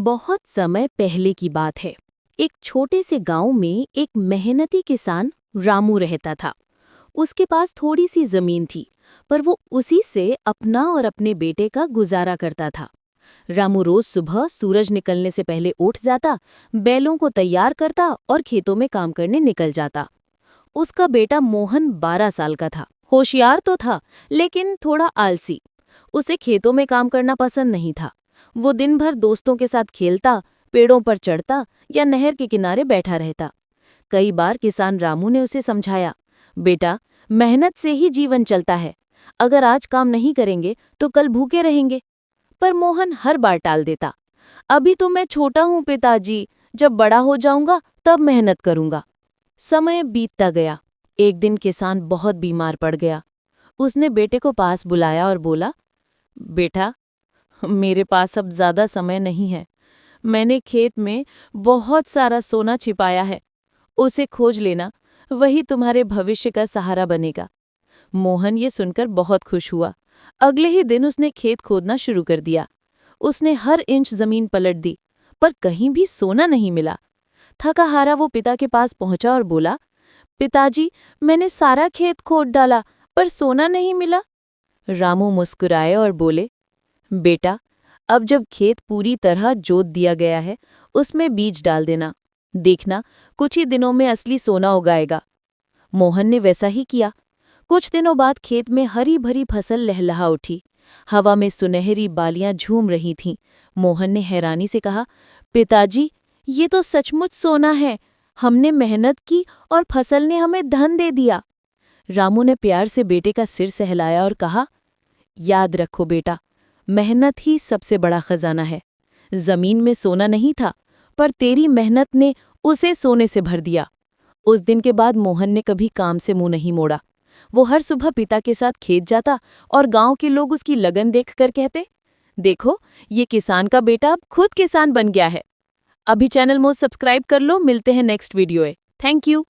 बहुत समय पहले की बात है। एक छोटे से गांव में एक मेहनती किसान रामू रहता था। उसके पास थोड़ी सी जमीन थी, पर वो उसी से अपना और अपने बेटे का गुजारा करता था। रामू रोज सुबह सूरज निकलने से पहले उठ जाता, बैलों को तैयार करता और खेतों में काम करने निकल जाता। उसका बेटा मोहन 12 साल का था। होशियार तो था, लेकिन थोड़ा आलसी। उसे खेतों में काम करना पसंद नहीं था। वो दिन भर दोस्तों के साथ खेलता, पेड़ों पर चढ़ता या नहर के किनारे बैठा रहता। कई बार किसान रामू ने उसे समझाया, बेटा, मेहनत से ही जीवन चलता है। अगर आज काम नहीं करेंगे तो कल भूखे रहेंगे। पर मोहन हर बार टाल देता। अभी तो मैं छोटा हूँ पिताजी, जब बड़ा हो जाऊंगा तब मेहनत करूंगा। समय बीतता गया। एक दिन किसान बहुत बीमार पड़ गया। उसने बेटे को पास बुलाया और बोला, बेटा, मेरे पास अब ज्यादा समय नहीं है। मैंने खेत में बहुत सारा सोना छिपाया है। उसे खोज लेना, वही तुम्हारे भविष्य का सहारा बनेगा। मोहन ये सुनकर बहुत खुश हुआ। अगले ही दिन उसने खेत खोदना शुरू कर दिया। उसने हर इंच जमीन पलट दी, पर कहीं भी सोना नहीं मिला। थका हारा वो पिता के पास पहुंचा और बोला, पिताजी, मैंने सारा खेत खोद डाला, पर सोना नहीं मिला। रामू मुस्कुराए और बोले, बेटा, अब जब खेत पूरी तरह जोत दिया गया है, उसमें बीज डाल देना। देखना, कुछ ही दिनों में असली सोना उगाएगा। मोहन ने वैसा ही किया। कुछ दिनों बाद खेत में हरी भरी फसल लहलहा उठी। हवा में सुनहरी बालियां झूम रही थीं। मोहन ने हैरानी से कहा, पिताजी, ये तो सचमुच सोना है। हमने मेहनत की और फसल ने हमें धन दे दिया। रामू ने प्यार से बेटे का सिर सहलाया और कहा, याद रखो बेटा, मेहनत ही सबसे बड़ा खजाना है। जमीन में सोना नहीं था, पर तेरी मेहनत ने उसे सोने से भर दिया। उस दिन के बाद मोहन ने कभी काम से मुंह नहीं मोड़ा। वो हर सुबह पिता के साथ खेत जाता और गांव के लोग उसकी लगन देखकर कहते, देखो, ये किसान का बेटा अब खुद किसान बन गया है। अभी चैनल मोज सब्सक्राइब कर लो। मिलते हैं नेक्स्ट वीडियो में। Thank you.